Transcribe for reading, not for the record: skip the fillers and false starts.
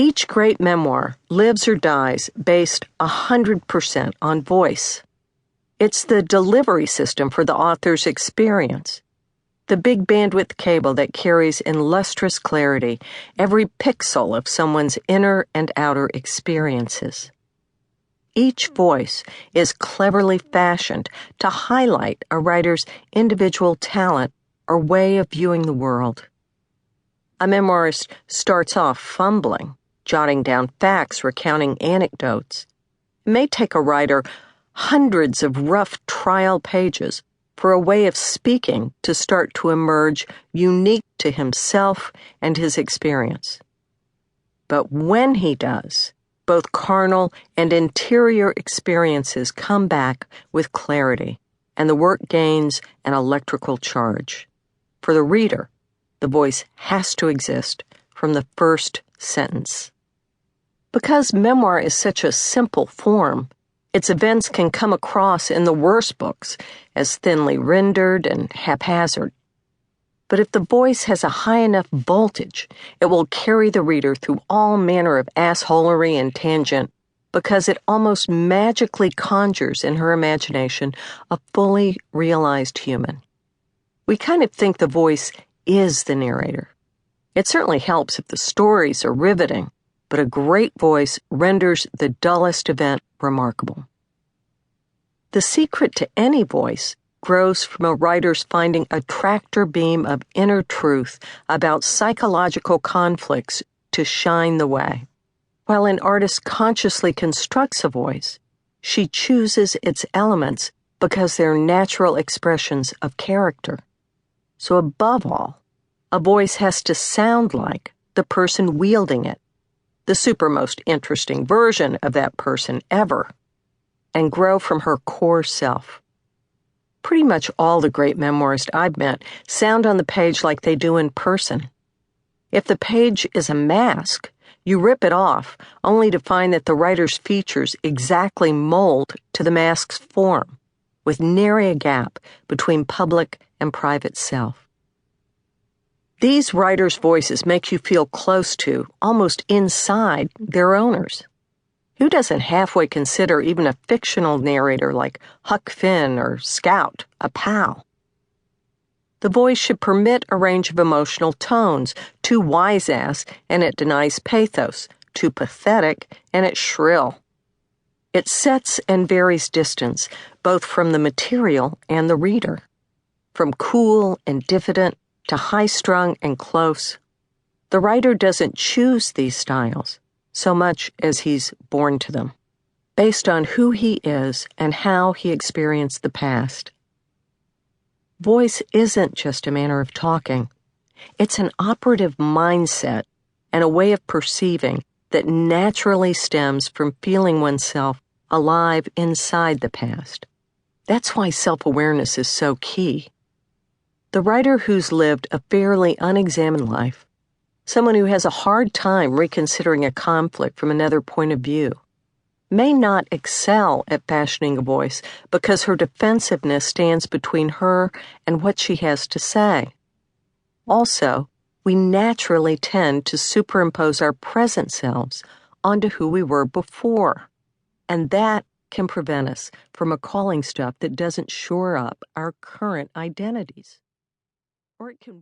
Each great memoir lives or dies based 100% on voice. It's the delivery system for the author's experience, the big bandwidth cable that carries in lustrous clarity every pixel of someone's inner and outer experiences. Each voice is cleverly fashioned to highlight a writer's individual talent or way of viewing the world. A memoirist starts off fumbling, jotting down facts, recounting anecdotes. It may take a writer hundreds of rough trial pages for a way of speaking to start to emerge unique to himself and his experience. But when he does, both carnal and interior experiences come back with clarity, and the work gains an electrical charge. For the reader, the voice has to exist from the first sentence. Because memoir is such a simple form, its events can come across in the worst books as thinly rendered and haphazard. But if the voice has a high enough voltage, it will carry the reader through all manner of assholery and tangent because it almost magically conjures in her imagination a fully realized human. We kind of think the voice is the narrator. It certainly helps if the stories are riveting, but a great voice renders the dullest event remarkable. The secret to any voice grows from a writer's finding a tractor beam of inner truth about psychological conflicts to shine the way. While an artist consciously constructs a voice, she chooses its elements because they're natural expressions of character. So above all, a voice has to sound like the person wielding it, the super most interesting version of that person ever, and grow from her core self. Pretty much all the great memoirists I've met sound on the page like they do in person. If the page is a mask, you rip it off only to find that the writer's features exactly mold to the mask's form, with nary a gap between public and private self. These writers' voices make you feel close to, almost inside, their owners. Who doesn't halfway consider even a fictional narrator like Huck Finn or Scout a pal? The voice should permit a range of emotional tones, too wise-ass and it denies pathos, too pathetic and it's shrill. It sets and varies distance, both from the material and the reader, from cool and diffident to high-strung and close. The writer doesn't choose these styles so much as he's born to them, based on who he is and how he experienced the past. Voice isn't just a manner of talking. It's an operative mindset and a way of perceiving that naturally stems from feeling oneself alive inside the past. That's why self-awareness is so key. The writer who's lived a fairly unexamined life, someone who has a hard time reconsidering a conflict from another point of view, may not excel at fashioning a voice because her defensiveness stands between her and what she has to say. Also, we naturally tend to superimpose our present selves onto who we were before, and that can prevent us from recalling stuff that doesn't shore up our current identities. Or it can